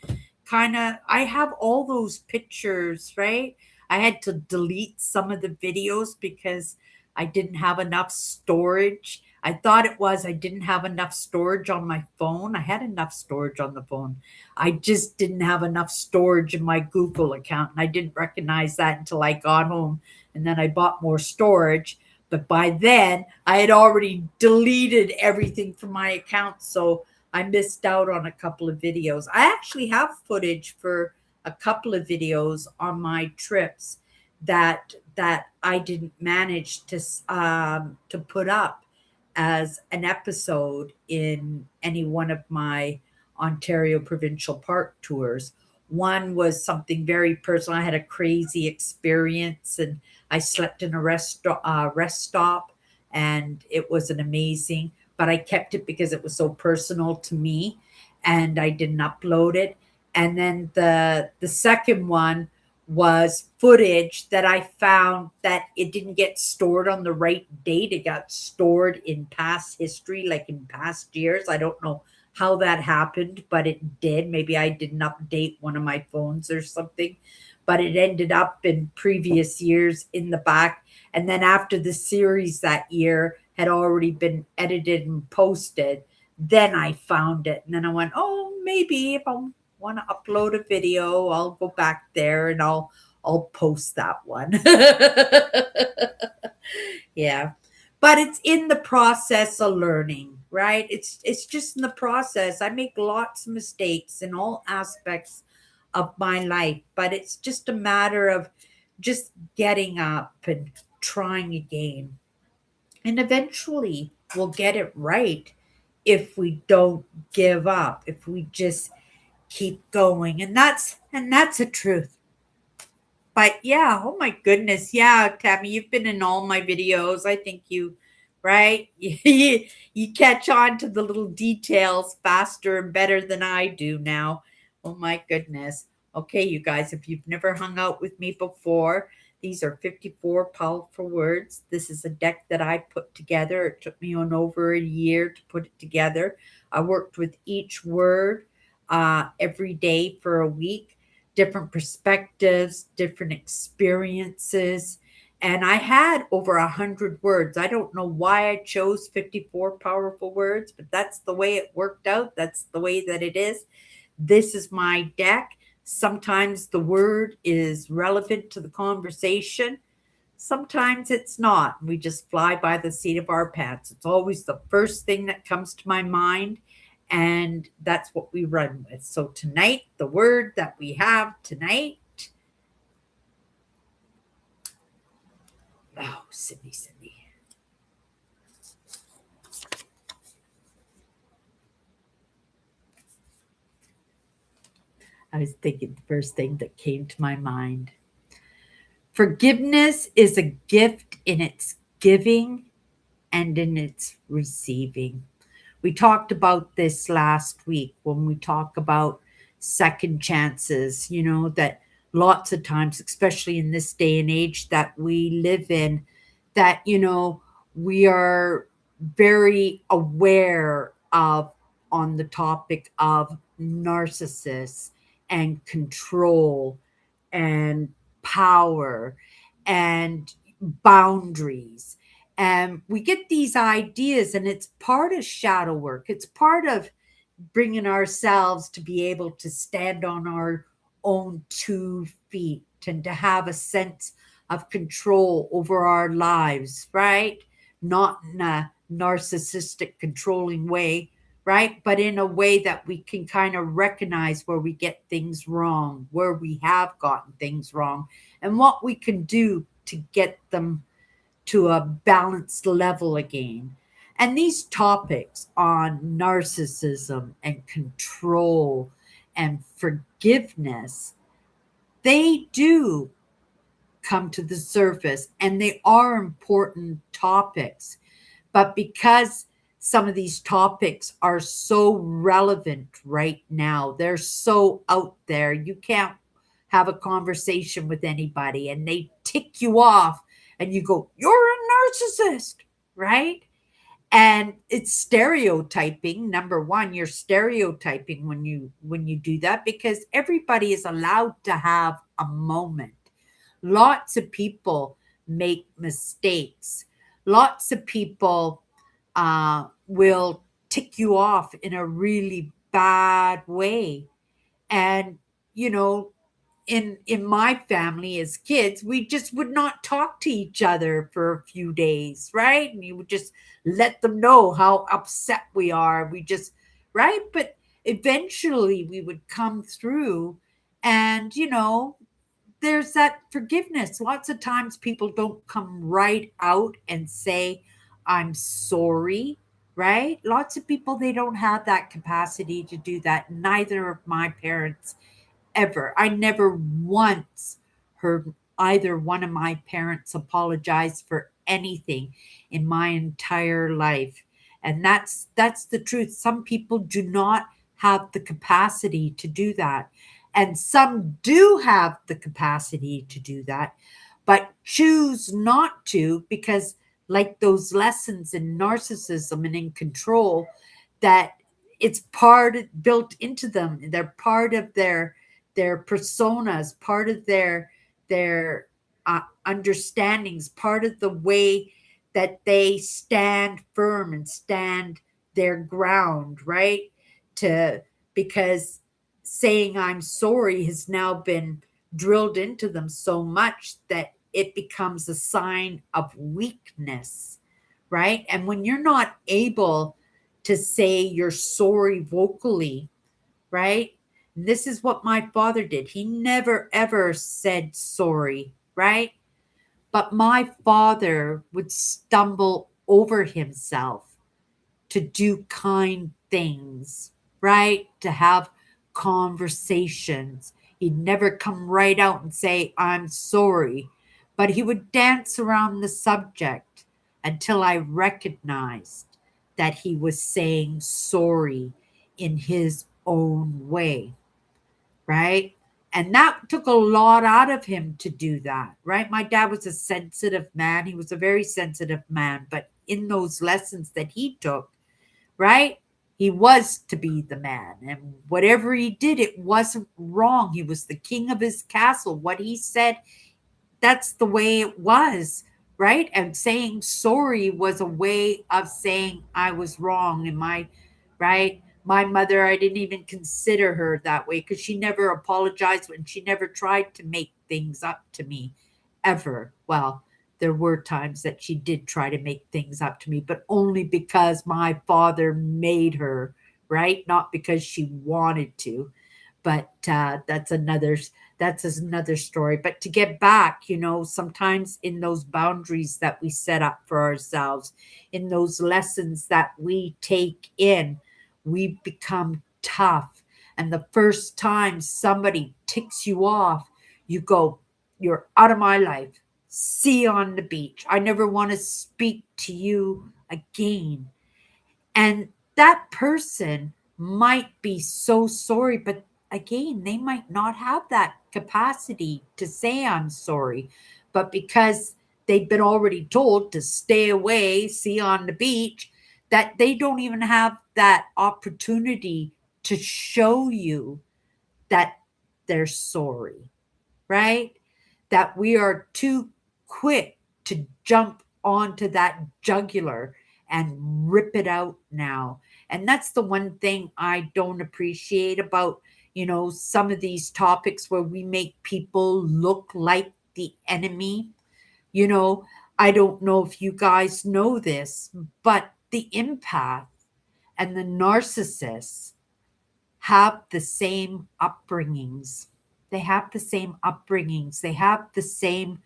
kind of. I have all those pictures, right? I had to delete some of the videos because I didn't have enough storage. I thought it was I didn't have enough storage on my phone. I had enough storage on the phone. I just didn't have enough storage in my Google account, and I didn't recognize that until I got home, and then I bought more storage. But by then, I had already deleted everything from my account, so I missed out on a couple of videos. I actually have footage for a couple of videos on my trips that I didn't manage to put up as an episode in any one of my Ontario provincial park tours. One was something very personal. I had a crazy experience, and I slept in a rest stop and it was an amazing, but I kept it because it was so personal to me and I didn't upload it. And then the second one was footage that I found that it didn't get stored on the right date. It got stored in past history, like in past years. I don't know how that happened, but it did. Maybe I didn't update one of my phones or something, but it ended up in previous years in the back. And then after the series that year had already been edited and posted, then I found it. And then I went, oh, maybe if I want to upload a video, I'll go back there and I'll post that one. Yeah. But it's in the process of learning, right? It's just in the process. I make lots of mistakes in all aspects of my life, but it's just a matter of just getting up and trying again. And eventually we'll get it right if we don't give up, if we just keep going. And that's the truth. But yeah, oh my goodness. Yeah, Tammy, you've been in all my videos. I think you, right? You catch on to the little details faster and better than I do now. Oh my goodness. Okay, you guys, if you've never hung out with me before, these are 54 powerful words. This is a deck that I put together. It took me on over a year to put it together. I worked with each word every day for a week, different perspectives, different experiences. And I had over 100 words. I don't know why I chose 54 powerful words, but that's the way it worked out. That's the way that it is. This is my deck. Sometimes the word is relevant to the conversation. Sometimes it's not. We just fly by the seat of our pants. It's always the first thing that comes to my mind, and that's what we run with. So tonight, the word that we have tonight, oh, Sydney. I was thinking the first thing that came to my mind. Forgiveness is a gift in its giving and in its receiving. We talked about this last week when we talk about second chances, that lots of times, especially in this day and age that we live in, that, we are very aware of on the topic of narcissists and control and power and boundaries. And we get these ideas, and it's part of shadow work. It's part of bringing ourselves to be able to stand on our own 2 feet and to have a sense of control over our lives, right? Not in a narcissistic, controlling way, right? But in a way that we can kind of recognize where we get things wrong, where we have gotten things wrong, and what we can do to get them to a balanced level again. And these topics on narcissism and control and forgiveness, they do come to the surface and they are important topics. But because some of these topics are so relevant right now, they're so out there, you can't have a conversation with anybody and they tick you off and you go, "You're a narcissist," right? And it's stereotyping. Number one, you're stereotyping when you do that, because everybody is allowed to have a moment. Lots of people make mistakes. Lots of people will tick you off in a really bad way. And, you know, in my family as kids, we just would not talk to each other for a few days, right? And you would just let them know how upset we are. We just, right? But eventually we would come through, and, there's that forgiveness. Lots of times people don't come right out and say, "I'm sorry," right? Lots of people, they don't have that capacity to do that. Neither of my parents ever. I never once heard either one of my parents apologize for anything in my entire life. And that's the truth. Some people do not have the capacity to do that. And some do have the capacity to do that, but choose not to because, like those lessons in narcissism and in control, that it's part built into them. They're part of their personas, part of their understandings, part of the way that they stand firm and stand their ground, right? To Because saying I'm sorry has now been drilled into them so much that it becomes a sign of weakness, right? And when you're not able to say you're sorry vocally, right? And this is what my father did. He never ever said sorry, right? But my father would stumble over himself to do kind things, right? To have conversations. He'd never come right out and say, I'm sorry, but he would dance around the subject until I recognized that he was saying sorry in his own way, right? And that took a lot out of him to do that, right? My dad was a sensitive man. He was a very sensitive man, but in those lessons that he took, right? He was to be the man. And whatever he did, it wasn't wrong. He was the king of his castle. What he said, that's the way it was, right? And saying sorry was a way of saying I was wrong. And right? My mother, I didn't even consider her that way because she never apologized and she never tried to make things up to me ever. Well, there were times that she did try to make things up to me, but only because my father made her, right? Not because she wanted to. But that's another story. But to get back, sometimes in those boundaries that we set up for ourselves, in those lessons that we take in, we become tough. And the first time somebody ticks you off, you go, you're out of my life. See you on the beach. I never want to speak to you again. And that person might be so sorry, but again, they might not have that capacity to say, I'm sorry. But because they've been already told to stay away, see you on the beach, that they don't even have that opportunity to show you that they're sorry, right? That we are too quick to jump onto that jugular and rip it out now. And that's the one thing I don't appreciate about, some of these topics where we make people look like the enemy. You know, I don't know if you guys know this, but the empath and the narcissist have the same upbringings. They have the same upbringings. They have the same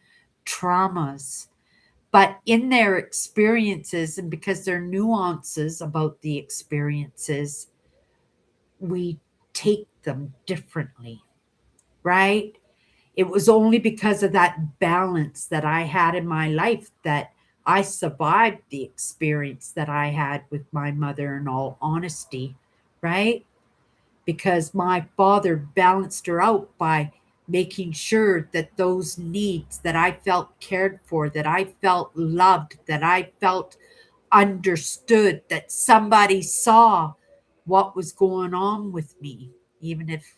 traumas. But in their experiences, and because there are nuances about the experiences, we take them differently, right? It was only because of that balance that I had in my life that I survived the experience that I had with my mother, in all honesty, right? Because my father balanced her out by making sure that those needs that I felt cared for, that I felt loved, that I felt understood, that somebody saw what was going on with me, even if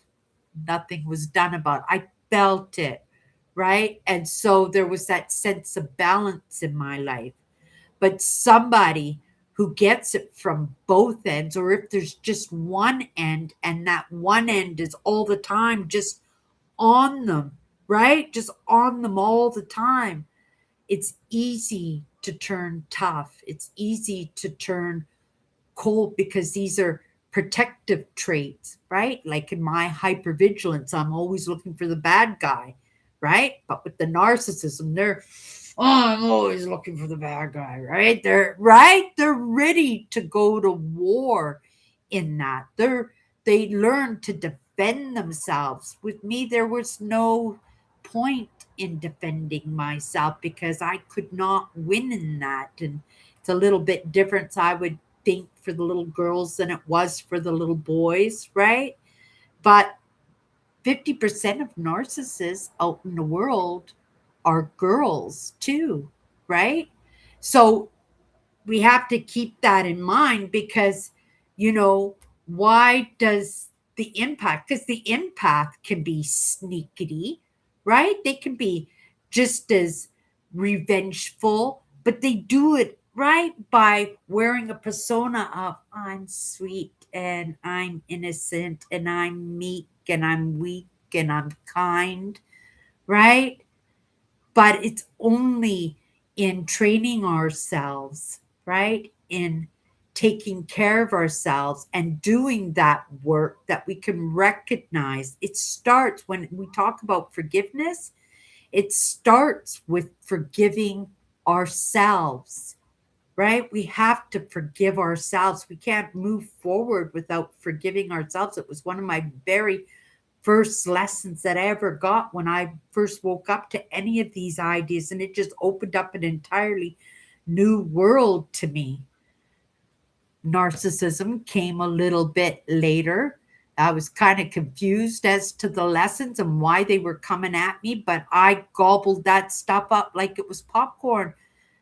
nothing was done about it. I felt it, right? And so there was that sense of balance in my life. But somebody who gets it from both ends, or if there's just one end and that one end is all the time just on them, right? Just on them all the time, it's easy to turn tough. It's easy to turn cold because these are protective traits, right? Like in my hypervigilance, I'm always looking for the bad guy, right? But with the narcissism, I'm always looking for the bad guy, right? They're ready to go to war in that. They learn to defend themselves. With me, there was no point in defending myself because I could not win in that. And it's a little bit different, I would think, for the little girls than it was for the little boys, right? But 50% of narcissists out in the world are girls too, right? So we have to keep that in mind because, you know, why does the empath, because the empath can be sneaky, right? They can be just as revengeful, but they do it right by wearing a persona of I'm sweet and I'm innocent and I'm meek and I'm weak and I'm kind, right? But it's only in training ourselves, right? In taking care of ourselves and doing that work that we can recognize. It starts when we talk about forgiveness, it starts with forgiving ourselves, right? We have to forgive ourselves. We can't move forward without forgiving ourselves. It was one of my very first lessons that I ever got when I first woke up to any of these ideas, and it just opened up an entirely new world to me. Narcissism came a little bit later. I was kind of confused as to the lessons and why they were coming at me, but I gobbled that stuff up like it was popcorn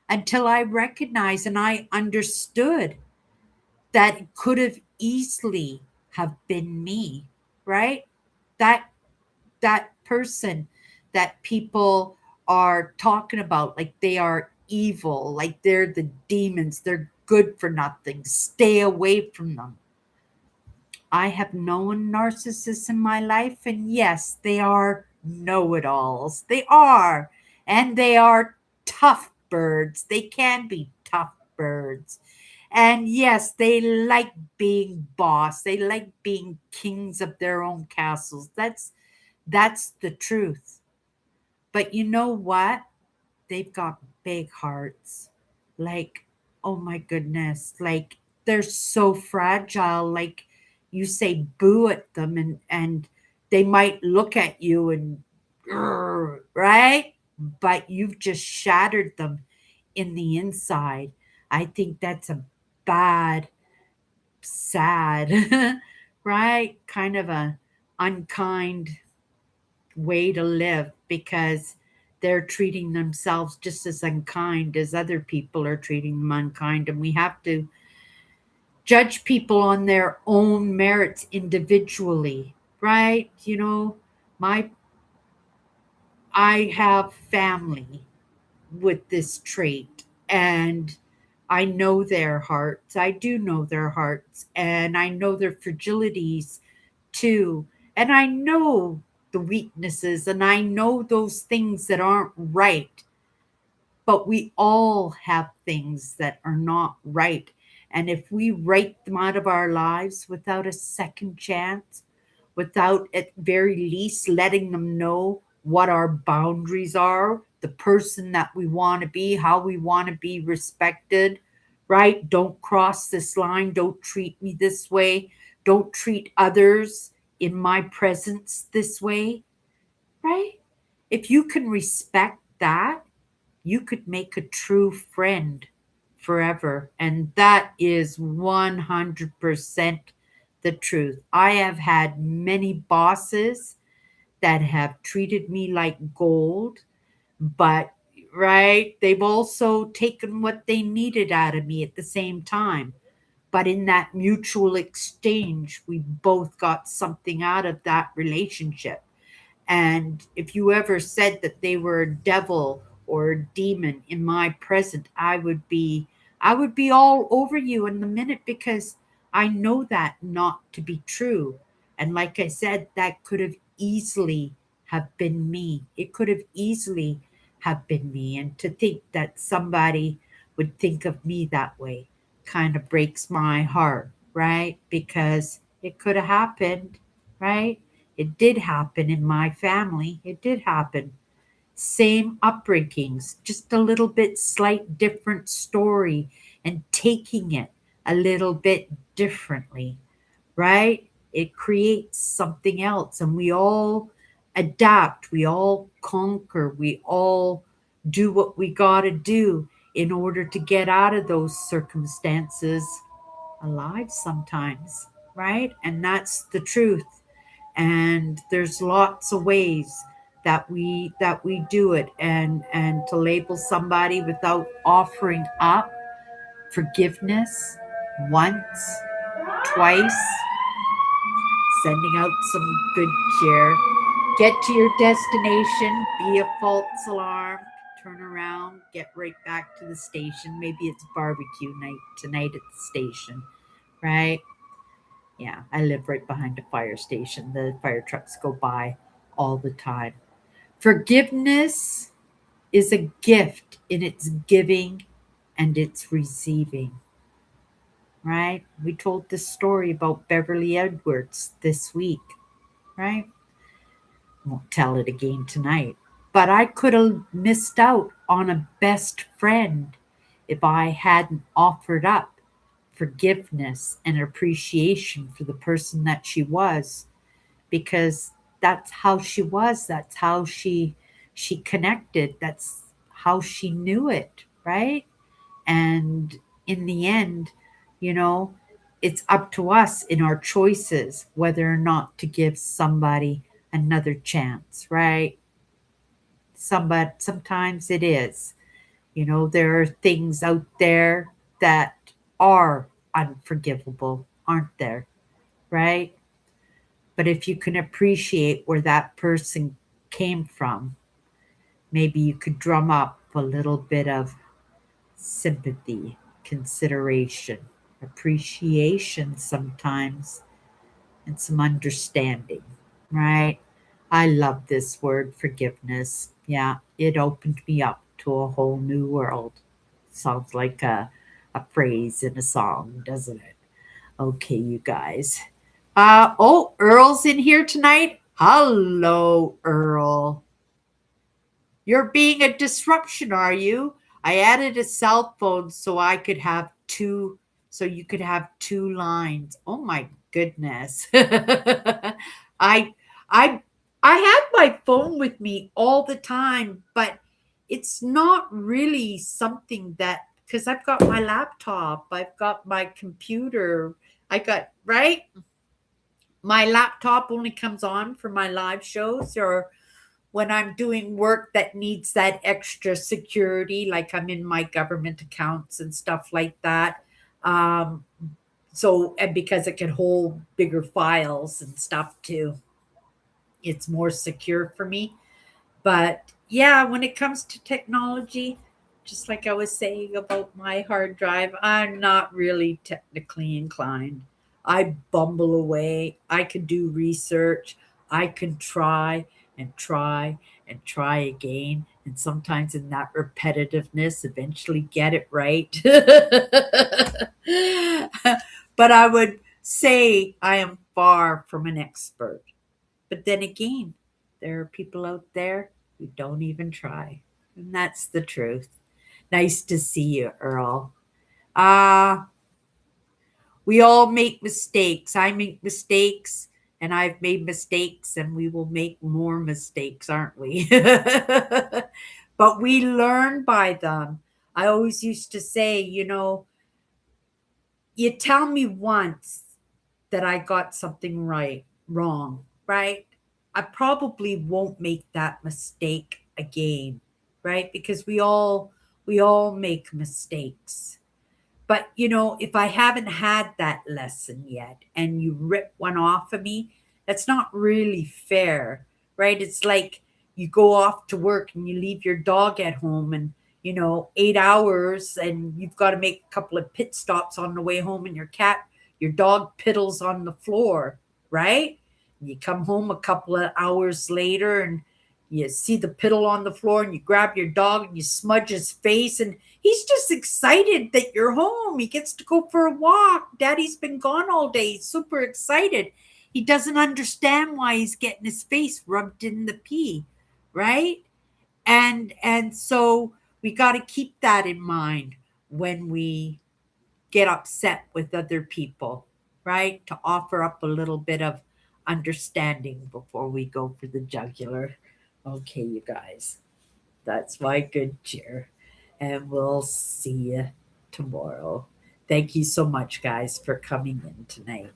until I recognized and I understood that it could have easily have been me, right? That that person that people are talking about like they are evil, like they're the demons, they're good for nothing. Stay away from them. I have known narcissists in my life, and yes, they are know it alls. They are. And they are tough birds. They can be tough birds. And yes, they like being boss. They like being kings of their own castles. That's the truth. But you know what? They've got big hearts. Like, oh my goodness, like they're so fragile. Like you say boo at them and they might look at you and "Grr," right? But you've just shattered them in the inside. I think that's a bad, sad, right? Kind of a unkind way to live because they're treating themselves just as unkind as other people are treating them unkind. And we have to judge people on their own merits individually, right? You know, my I have family with this trait and I know their hearts. I do know their hearts and I know their fragilities too. And I know the weaknesses and I know those things that aren't right. But we all have things that are not right. And if we write them out of our lives without a second chance, without at very least letting them know what our boundaries are, the person that we want to be, how we want to be respected, right? Don't cross this line. Don't treat me this way. Don't treat others in my presence this way, right? If you can respect that, you could make a true friend forever. And that is 100% the truth. I have had many bosses that have treated me like gold, but right, they've also taken what they needed out of me at the same time. But in that mutual exchange, we both got something out of that relationship. And if you ever said that they were a devil or a demon in my present, I would be all over you in the minute because I know that not to be true. And like I said, that could have easily have been me. It could have easily have been me. And to think that somebody would think of me that way kind of breaks my heart, right? Because it could have happened, right? It did happen in my family. It did happen. Same upbringings, just a little bit slight different story and taking it a little bit differently, right? It creates something else. And we all adapt, we all conquer, we all do what we got to do in order to get out of those circumstances alive sometimes, right? And that's the truth. And there's lots of ways that we do it, and to label somebody without offering up forgiveness once, twice, sending out some good cheer. Get to your destination, be a false alarm, turn around, get right back to the station. Maybe it's barbecue night tonight at the station, right? Yeah, I live right behind a fire station. The fire trucks go by all the time. Forgiveness is a gift in its giving and its receiving, right? We told this story about Beverly Edwards this week, right? Won't tell it again tonight. But I could have missed out on a best friend if I hadn't offered up forgiveness and appreciation for the person that she was, because that's how she was, that's how she connected, that's how she knew it, right? And in the end, you know, it's up to us in our choices whether or not to give somebody another chance, right? Sometimes it is. There are things out there that are unforgivable, aren't there? Right? But if you can appreciate where that person came from, maybe you could drum up a little bit of sympathy, consideration, appreciation sometimes, and some understanding, right? I love this word, forgiveness. Yeah, it opened me up to a whole new world. Sounds like a phrase in a song, doesn't it? Okay, you guys. Oh, Earl's in here tonight. Hello, Earl. You're being a disruption, are you? I added a cell phone so you could have two lines. Oh my goodness. I I I have my phone with me all the time, but it's not really something that, because I've got my laptop, I've got my computer, I got, right? My laptop only comes on for my live shows, or when I'm doing work that needs that extra security, like I'm in my government accounts and stuff like that. Um, and because it can hold bigger files and stuff too, it's more secure for me. But yeah, when it comes to technology, just like I was saying about my hard drive, I'm not really technically inclined. I bumble away. I can do research. I can try and try and try again. And sometimes in that repetitiveness, eventually get it right. But I would say I am far from an expert. But then again, there are people out there who don't even try. And that's the truth. Nice to see you, Earl. Ah, we all make mistakes. I make mistakes, and I've made mistakes, and we will make more mistakes, aren't we? But we learn by them. I always used to say, you tell me once that I got something wrong, right? I probably won't make that mistake again, right? Because we all make mistakes. But if I haven't had that lesson yet and you rip one off of me, that's not really fair, right? It's like you go off to work and you leave your dog at home, and 8 hours, and you've got to make a couple of pit stops on the way home, and your dog piddles on the floor, right? And you come home a couple of hours later and you see the piddle on the floor, and you grab your dog and you smudge his face, and he's just excited that you're home. He gets to go for a walk. Daddy's been gone all day. He's super excited. He doesn't understand why he's getting his face rubbed in the pee, right? And so we got to keep that in mind when we get upset with other people, right? To offer up a little bit of understanding before we go for the jugular. Okay, you guys, that's my good cheer. And we'll see you tomorrow. Thank you so much, guys, for coming in tonight.